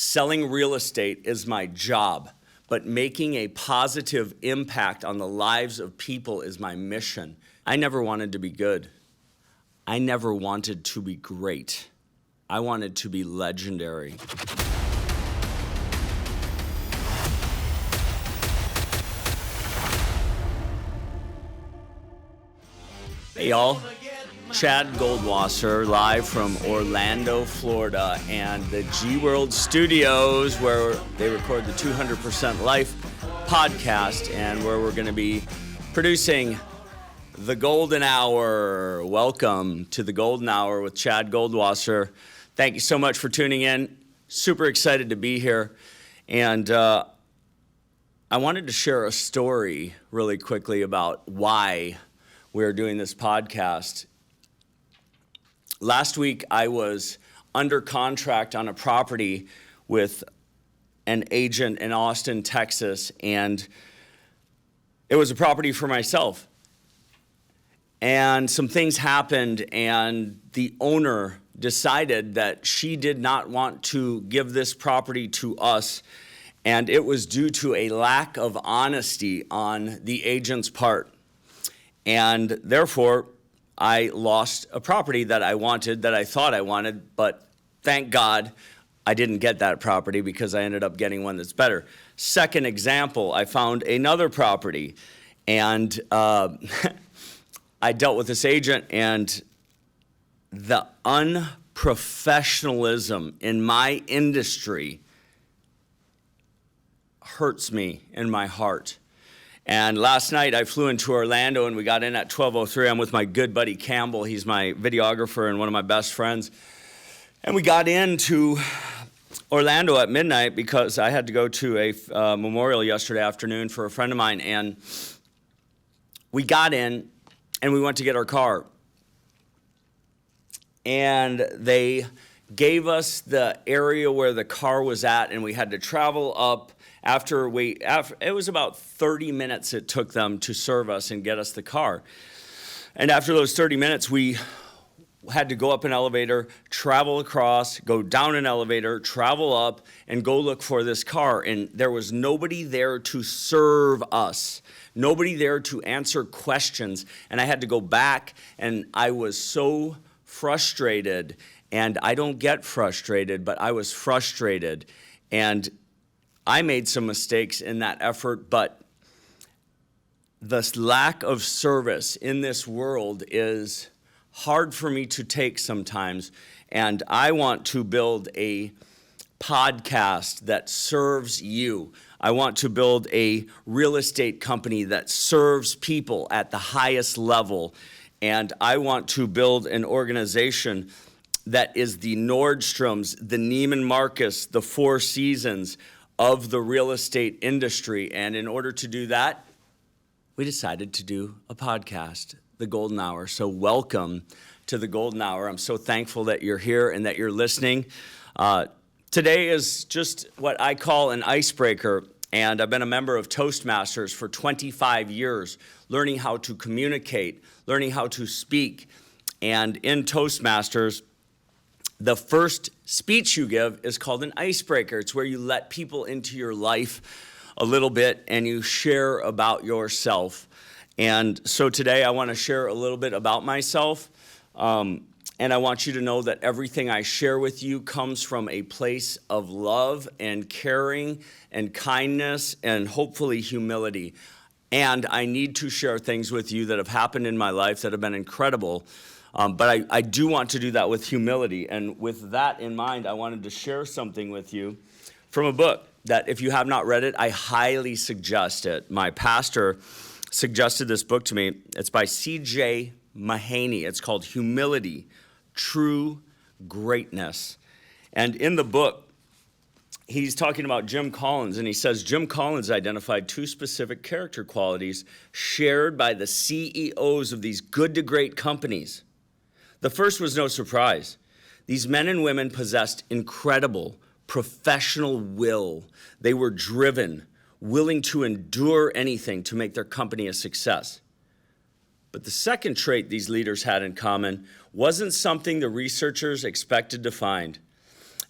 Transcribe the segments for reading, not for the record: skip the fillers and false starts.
Selling real estate is my job, but making a positive impact on the lives of people is my mission. I never wanted to be good. I never wanted to be great. I wanted to be legendary. Hey y'all, Chad Goldwasser live from Orlando, Florida, and the G World Studios where they record the 200% Life podcast and where we're going to be producing the Golden Hour. Welcome to the Golden Hour with Chad Goldwasser. Thank you so much for tuning in. Super excited to be here. And I wanted to share a story really quickly about why we're doing this podcast. Last week, I was under contract on a property with an agent in Austin, Texas, and it was a property for myself. And some things happened, and the owner decided that she did not want to give this property to us, and it was due to a lack of honesty on the agent's part. And therefore, I lost a property that I wanted, that I thought I wanted, but thank God I didn't get that property because I ended up getting one that's better. Second example, I found another property, and I dealt with this agent, and the unprofessionalism in my industry hurts me in my heart. And last night I flew into Orlando and we got in at 12:03. I'm with my good buddy Campbell. He's my videographer and one of my best friends. And we got into Orlando at midnight because I had to go to a memorial yesterday afternoon for a friend of mine. And we got in and we went to get our car. And they gave us the area where the car was at, and we had to travel up. After it was about 30 minutes it took them to serve us and get us the car. And after those 30 minutes, we had to go up an elevator, travel across, go down an elevator, travel up, and go look for this car. And there was nobody there to serve us, nobody there to answer questions. And I had to go back, and I was so frustrated. And I don't get frustrated, but I was frustrated. And I made some mistakes in that effort, but the lack of service in this world is hard for me to take sometimes. And I want to build a podcast that serves you. I want to build a real estate company that serves people at the highest level. And I want to build an organization that is the Nordstroms, the Neiman Marcus, the Four Seasons of the real estate industry. And in order to do that, we decided to do a podcast, The Golden Hour. So welcome to The Golden Hour. I'm so thankful that you're here and that you're listening. Today is just what I call an icebreaker. And I've been a member of Toastmasters for 25 years, learning how to communicate, learning how to speak. And in Toastmasters, the first speech you give is called an icebreaker. It's where you let people into your life a little bit and you share about yourself. And so today I want to share a little bit about myself. And I want you to know that everything I share with you comes from a place of love and caring and kindness and hopefully humility. And I need to share things with you that have happened in my life that have been incredible. But I do want to do that with humility. And with that in mind, I wanted to share something with you from a book that if you have not read it, I highly suggest it. My pastor suggested this book to me. It's by C.J. Mahaney. It's called Humility, True Greatness. And in the book, he's talking about Jim Collins, and he says Jim Collins identified two specific character qualities shared by the CEOs of these good to great companies. The first was no surprise. These men and women possessed incredible professional will. They were driven, willing to endure anything to make their company a success. But the second trait these leaders had in common wasn't something the researchers expected to find.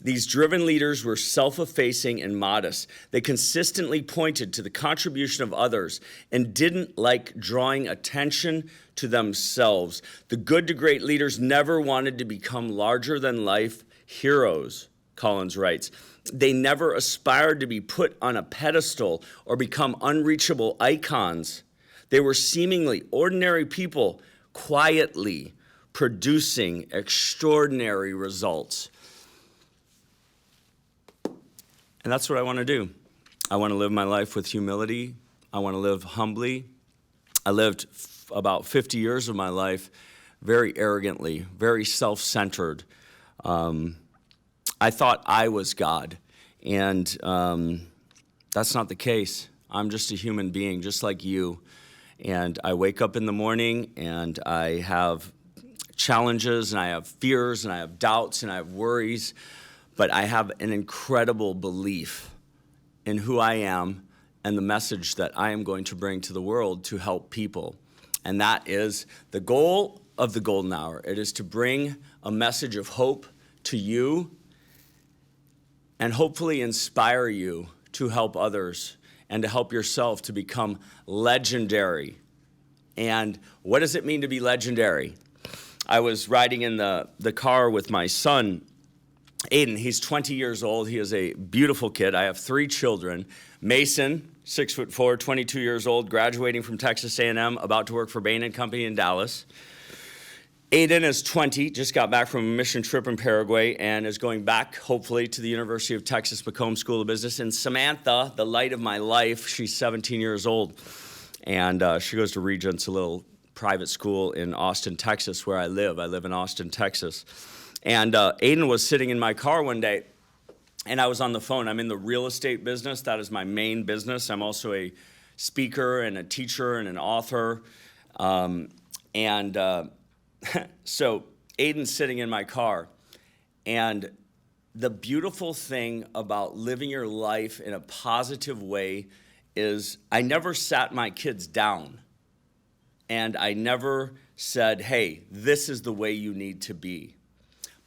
These driven leaders were self-effacing and modest. They consistently pointed to the contribution of others and didn't like drawing attention to themselves. The good to great leaders never wanted to become larger than life heroes, Collins writes. They never aspired to be put on a pedestal or become unreachable icons. They were seemingly ordinary people, quietly producing extraordinary results. And that's what I want to do. I want to live my life with humility. I want to live humbly. I lived about 50 years of my life very arrogantly, very self-centered. I thought I was God, and that's not the case. I'm just a human being, just like you. And I wake up in the morning, and I have challenges, and I have fears, and I have doubts, and I have worries. But I have an incredible belief in who I am and the message that I am going to bring to the world to help people. And that is the goal of the Golden Hour. It is to bring a message of hope to you and hopefully inspire you to help others and to help yourself to become legendary. And what does it mean to be legendary? I was riding in the car with my son, Aiden. He's 20 years old. He is a beautiful kid. I have 3 children. Mason, 6'4", 22 years old, graduating from Texas A&M, about to work for Bain & Company in Dallas. Aiden is 20, just got back from a mission trip in Paraguay and is going back, hopefully, to the University of Texas McComb School of Business. And Samantha, the light of my life, she's 17 years old. And she goes to Regents, a little private school in Austin, Texas, where I live. I live in Austin, Texas. And Aiden was sitting in my car one day, and I was on the phone. I'm in the real estate business. That is my main business. I'm also a speaker and a teacher and an author. So Aiden's sitting in my car. And the beautiful thing about living your life in a positive way is I never sat my kids down. And I never said, hey, this is the way you need to be.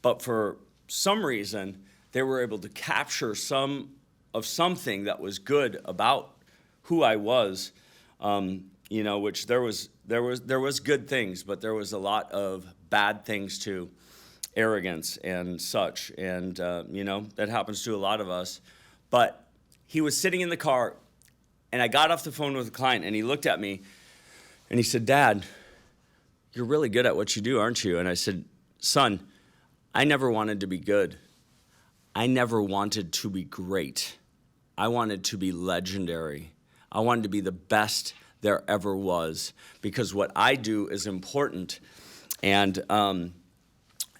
But for some reason, they were able to capture something that was good about who I was, which there was good things, but there was a lot of bad things too, arrogance and such, and that happens to a lot of us. But he was sitting in the car, and I got off the phone with a client, and he looked at me, and he said, Dad, you're really good at what you do, aren't you? And I said, son, I never wanted to be good. I never wanted to be great. I wanted to be legendary. I wanted to be the best there ever was, because what I do is important. And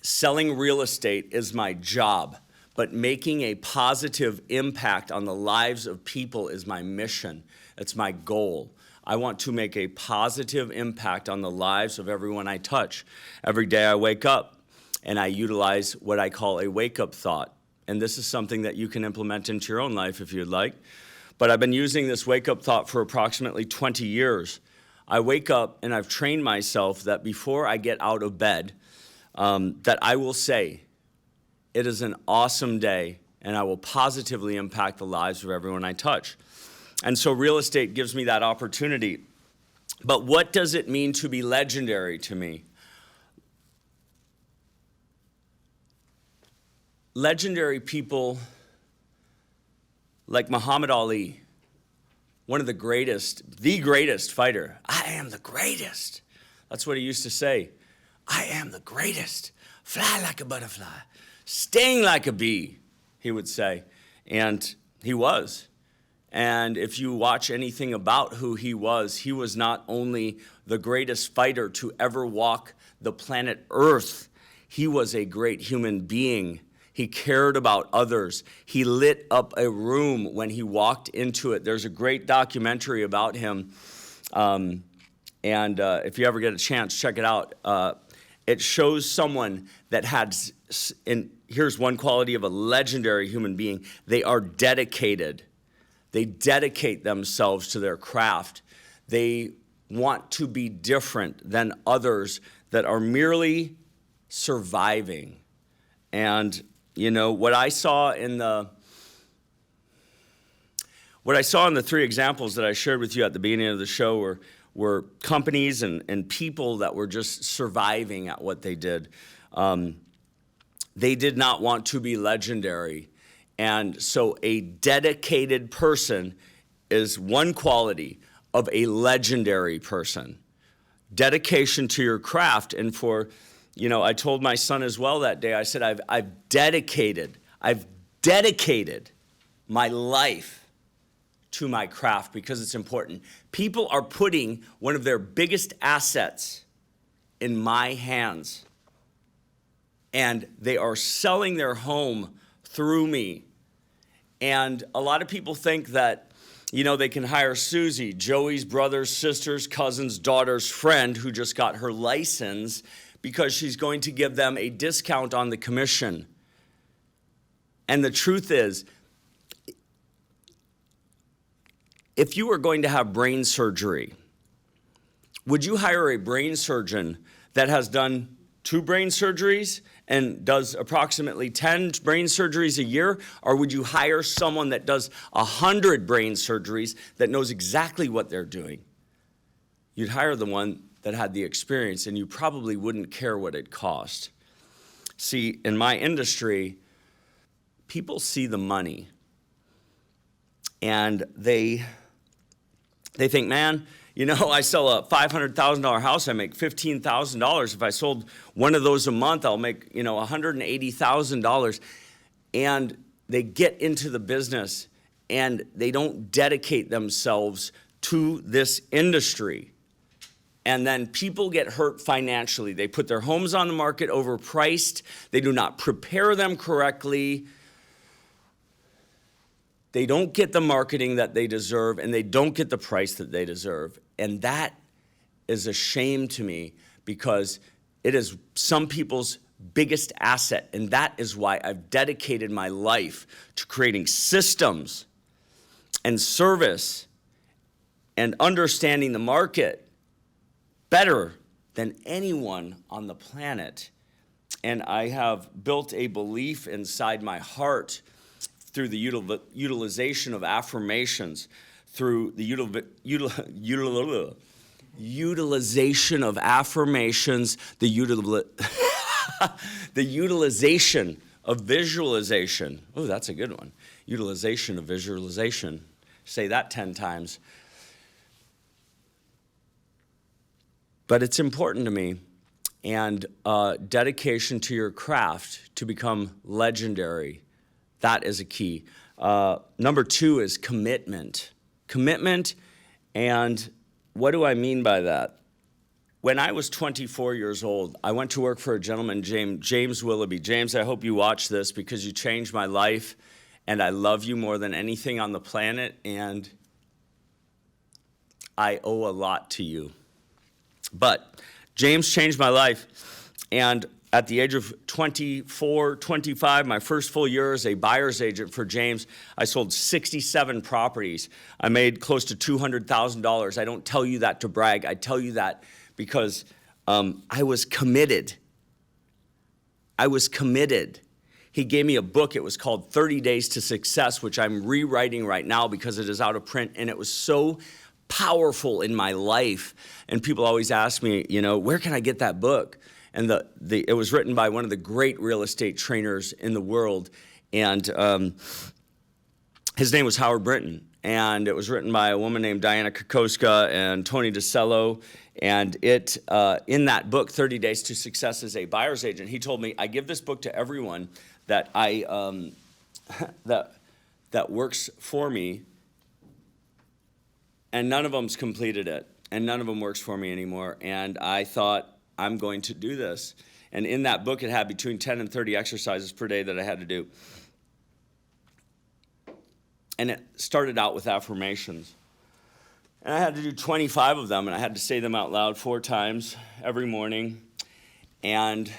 selling real estate is my job, but making a positive impact on the lives of people is my mission. It's my goal. I want to make a positive impact on the lives of everyone I touch. Every day I wake up and I utilize what I call a wake-up thought. And this is something that you can implement into your own life if you'd like. But I've been using this wake-up thought for approximately 20 years. I wake up and I've trained myself that before I get out of bed, that I will say, it is an awesome day, and I will positively impact the lives of everyone I touch. And so real estate gives me that opportunity. But what does it mean to be legendary to me? Legendary people like Muhammad Ali, one of the greatest fighter. I am the greatest. That's what he used to say. I am the greatest. Fly like a butterfly, sting like a bee, he would say. And he was. And if you watch anything about who he was not only the greatest fighter to ever walk the planet Earth, he was a great human being. He cared about others. He lit up a room when he walked into it. There's a great documentary about him. If you ever get a chance, check it out. It shows someone that had, and here's one quality of a legendary human being. They are dedicated. They dedicate themselves to their craft. They want to be different than others that are merely surviving. And What I saw in the three examples that I shared with you at the beginning of the show were companies and people that were just surviving at what they did. They did not want to be legendary. And so a dedicated person is one quality of a legendary person. Dedication to your craft. And I told my son as well that day, I said, I've dedicated my life to my craft because it's important. People are putting one of their biggest assets in my hands, and they are selling their home through me. And a lot of people think that, they can hire Susie, Joey's brother's sister's cousin's daughter's friend who just got her license because she's going to give them a discount on the commission. And the truth is, if you were going to have brain surgery, would you hire a brain surgeon that has done 2 brain surgeries and does approximately 10 brain surgeries a year? Or would you hire someone that does 100 brain surgeries that knows exactly what they're doing? You'd hire the one that had the experience, and you probably wouldn't care what it cost. See, in my industry, people see the money, and they think, man, I sell a $500,000 house, I make $15,000. If I sold one of those a month, I'll make, $180,000. And they get into the business and they don't dedicate themselves to this industry. And then people get hurt financially. They put their homes on the market overpriced. They do not prepare them correctly. They don't get the marketing that they deserve, and they don't get the price that they deserve. And that is a shame to me because it is some people's biggest asset. And that is why I've dedicated my life to creating systems and service and understanding the market better than anyone on the planet. And I have built a belief inside my heart through the utilization of affirmations, through the utilization of affirmations, the utilization of visualization. Oh, that's a good one. Utilization of visualization. Say that 10 times. But it's important to me. And dedication to your craft to become legendary. That is a key. Number 2 is commitment. Commitment, and what do I mean by that? When I was 24 years old, I went to work for a gentleman, James Willoughby. James, I hope you watch this because you changed my life, and I love you more than anything on the planet, and I owe a lot to you. But James changed my life, and at the age of 24, 25, my first full year as a buyer's agent for James, I sold 67 properties. I made close to $200,000. I don't tell you that to brag. I tell you that because I was committed. I was committed. He gave me a book. It was called 30 Days to Success, which I'm rewriting right now because it is out of print, and it was so powerful in my life. And people always ask me, where can I get that book? And it was written by one of the great real estate trainers in the world. And his name was Howard Brinton. And it was written by a woman named Diana Kokoska and Tony DeCello. And in that book, 30 Days to Success as a buyer's agent, he told me, I give this book to everyone that that works for me, and none of them's completed it. And none of them works for me anymore. And I thought, I'm going to do this. And in that book, it had between 10 and 30 exercises per day that I had to do. And it started out with affirmations. And I had to do 25 of them, and I had to say them out loud 4 times every morning. And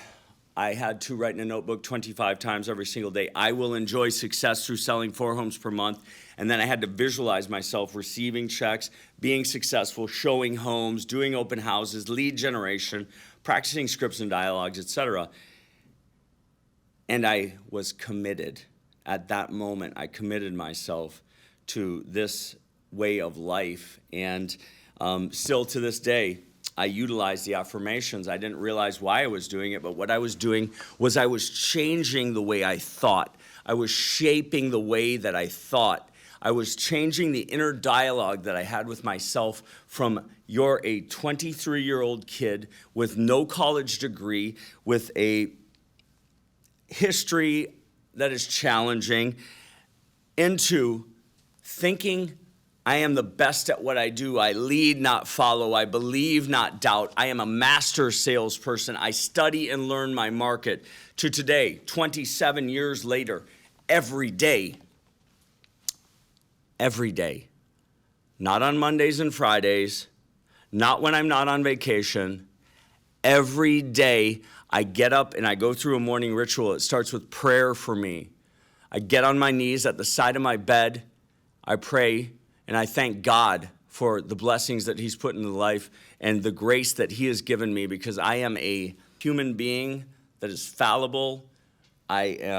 I had to write in a notebook 25 times every single day. I will enjoy success through selling 4 homes per month. And then I had to visualize myself receiving checks, being successful, showing homes, doing open houses, lead generation, practicing scripts and dialogues, etc. And I was committed. At that moment, I committed myself to this way of life. And still to this day, I utilize the affirmations. I didn't realize why I was doing it, but what I was doing was I was changing the way I thought. I was shaping the way that I thought. I was changing the inner dialogue that I had with myself from you're a 23-year-old kid with no college degree, with a history that is challenging, into thinking I am the best at what I do. I lead, not follow. I believe, not doubt. I am a master salesperson. I study and learn my market. To today, 27 years later, every day, not on Mondays and Fridays, not when I'm not on vacation, every day I get up and I go through a morning ritual. It starts with prayer for me. I get on my knees at the side of my bed. I pray and I thank God for the blessings that he's put in the life and the grace that he has given me, because I am a human being that is fallible. I've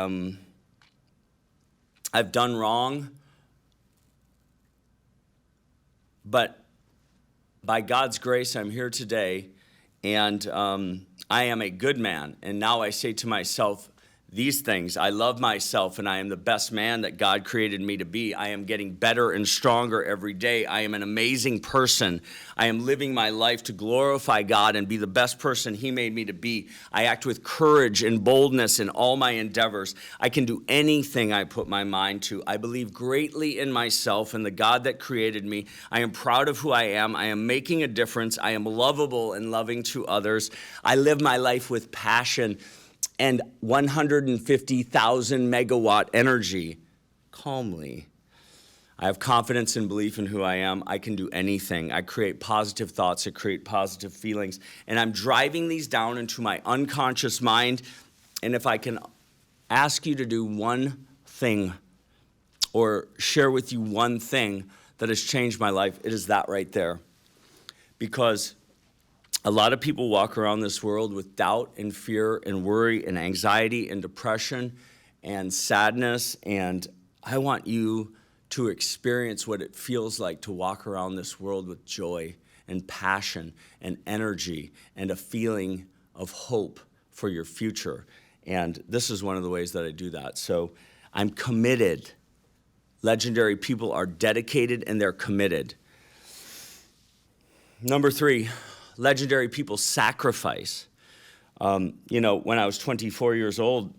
done wrong, but by God's grace, I'm here today, and I am a good man. And now I say to myself these things: I love myself, and I am the best man that God created me to be. I am getting better and stronger every day. I am an amazing person. I am living my life to glorify God and be the best person he made me to be. I act with courage and boldness in all my endeavors. I can do anything I put my mind to. I believe greatly in myself and the God that created me. I am proud of who I am. I am making a difference. I am lovable and loving to others. I live my life with passion and 150,000 megawatt energy calmly. I have confidence and belief in who I am. I can do anything. I create positive thoughts. I create positive feelings. And I'm driving these down into my unconscious mind. And if I can ask you to do one thing or share with you one thing that has changed my life, it is that right there. Because a lot of people walk around this world with doubt and fear and worry and anxiety and depression and sadness. And I want you to experience what it feels like to walk around this world with joy and passion and energy and a feeling of hope for your future. And this is one of the ways that I do that. So I'm committed. Legendary people are dedicated and they're committed. Number 3. Legendary people sacrifice. When I was 24 years old,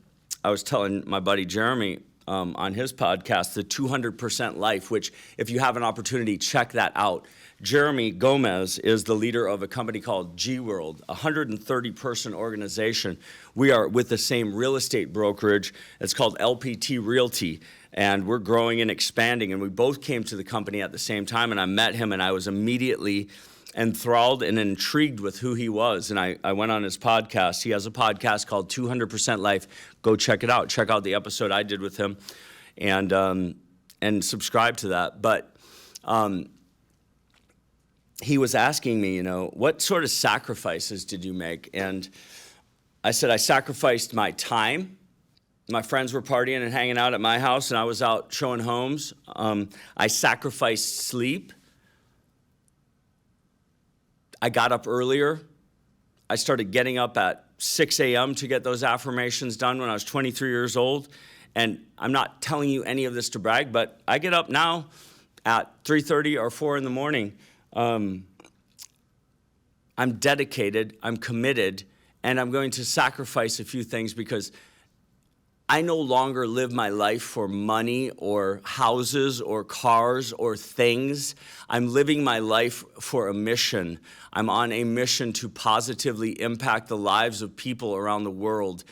I was telling my buddy Jeremy on his podcast, The 200% Life, which if you have an opportunity, check that out. Jeremy Gomez is the leader of a company called G World, a 130-person organization. We are with the same real estate brokerage. It's called LPT Realty, and we're growing and expanding. And we both came to the company at the same time, and I met him, and I was immediately enthralled and intrigued with who he was. And I went on his podcast. He has a podcast called 200% Life. Go check it out. Check out the episode I did with him and subscribe to that. But he was asking me, what sort of sacrifices did you make? And I said, I sacrificed my time. My friends were partying and hanging out at my house, and I was out showing homes. I sacrificed sleep. I got up earlier. I started getting up at 6 a.m. to get those affirmations done when I was 23 years old. And I'm not telling you any of this to brag, but I get up now at 3:30 or 4 in the morning. I'm dedicated, I'm committed, and I'm going to sacrifice a few things because I no longer live my life for money or houses or cars or things. I'm living my life for a mission. I'm on a mission to positively impact the lives of people around the world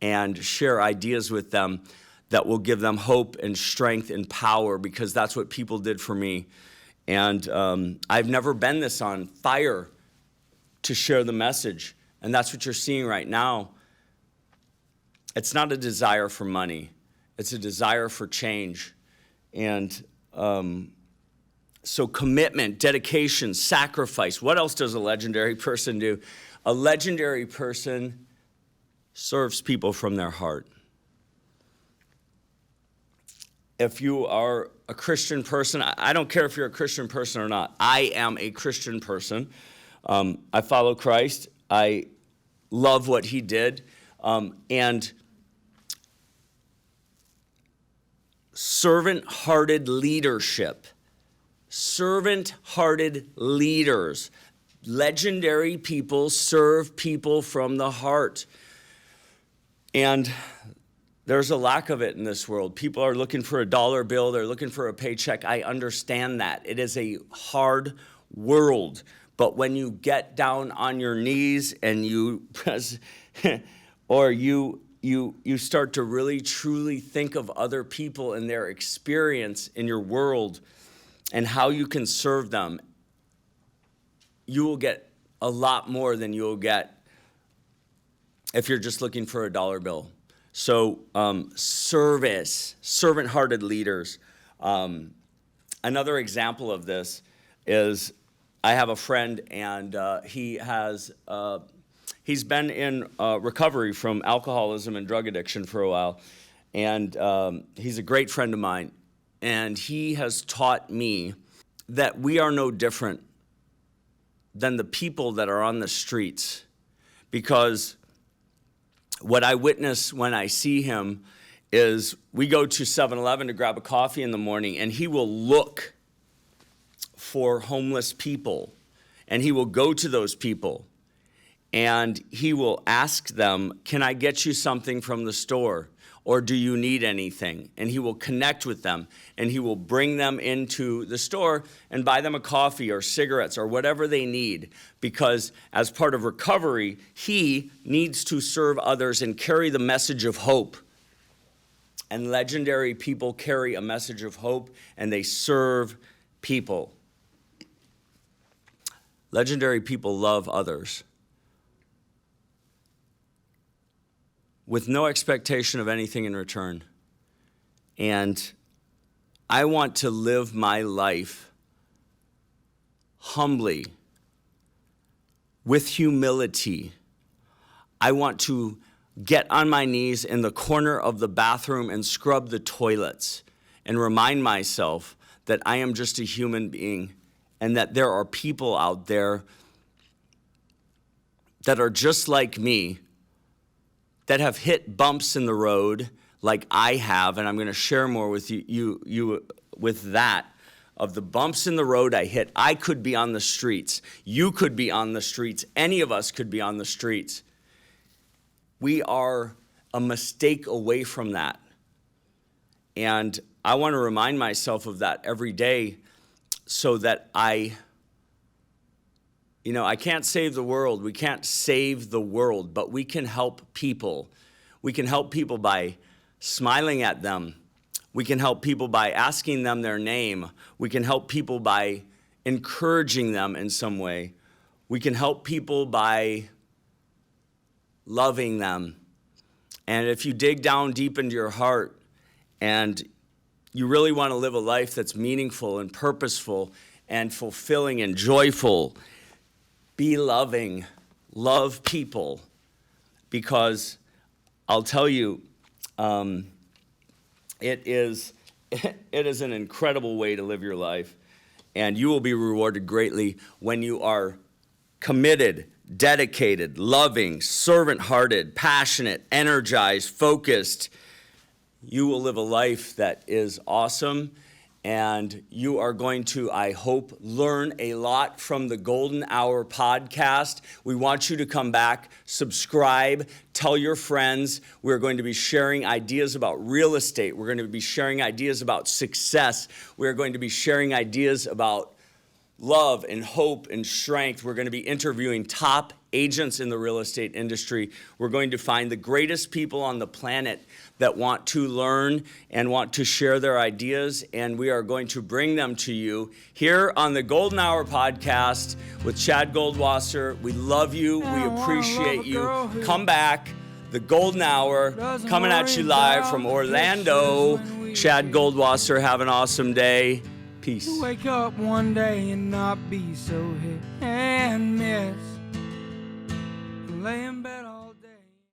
and share ideas with them that will give them hope and strength and power, because that's what people did for me. And I've never been this on fire to share the message. And that's what you're seeing right now. It's not a desire for money. It's a desire for change. And so commitment, dedication, sacrifice. What else does a legendary person do? A legendary person serves people from their heart. if you are a Christian person, I don't care if you're a Christian person or not. I am a Christian person. I follow Christ. I love what he did. And servant-hearted leadership. Servant-hearted leaders. Legendary people serve people from the heart. And there's a lack of it in this world. People are looking for a dollar bill. They're looking for a paycheck. I understand that. It is a hard world. But when you get down on your knees and you press, or you start to really truly think of other people and their experience in your world and how you can serve them, you will get a lot more than you will get if you're just looking for a dollar bill. So service, servant-hearted leaders. Another example of this is I have a friend, and he's been in recovery from alcoholism and drug addiction for a while, and he's a great friend of mine. And he has taught me that we are no different than the people that are on the streets, because what I witness when I see him is we go to 7-Eleven to grab a coffee in the morning, and he will look for homeless people, and he will go to those people, and he will ask them, can I get you something from the store, or do you need anything? And he will connect with them, and he will bring them into the store and buy them a coffee or cigarettes or whatever they need, because as part of recovery, he needs to serve others and carry the message of hope. And legendary people carry a message of hope, and they serve people. Legendary people love others with no expectation of anything in return. And I want to live my life humbly, with humility. I want to get on my knees in the corner of the bathroom and scrub the toilets and remind myself that I am just a human being, and that there are people out there that are just like me, that have hit bumps in the road like I have, and I'm going to share more with you with that, of the bumps in the road I hit. I could be on the streets. You could be on the streets. Any of us could be on the streets. We are a mistake away from that. And I want to remind myself of that every day, so that I can't save the world. We can't save the world, but we can help people. We can help people by smiling at them. We can help people by asking them their name. We can help people by encouraging them in some way. We can help people by loving them. And if you dig down deep into your heart and you really want to live a life that's meaningful and purposeful and fulfilling and joyful, be loving, love people, because I'll tell you, it is an incredible way to live your life, and you will be rewarded greatly when you are committed, dedicated, loving, servant-hearted, passionate, energized, focused. You will live a life that is awesome, and you are going to, I hope, learn a lot from the Golden Hour podcast. We want you to come back, subscribe, tell your friends. We're going to be sharing ideas about real estate. We're going to be sharing ideas about success. We're going to be sharing ideas about love and hope and strength. We're going to be interviewing top agents in the real estate industry. We're going to find the greatest people on the planet that want to learn and want to share their ideas, and we are going to bring them to you here on the Golden Hour podcast with Chad Goldwasser. We love you. We appreciate you. Come back. The Golden Hour coming at you live from Orlando. Chad Goldwasser, have an awesome day. Peace. Wake up one day and not be so hit and miss. Lay in bed.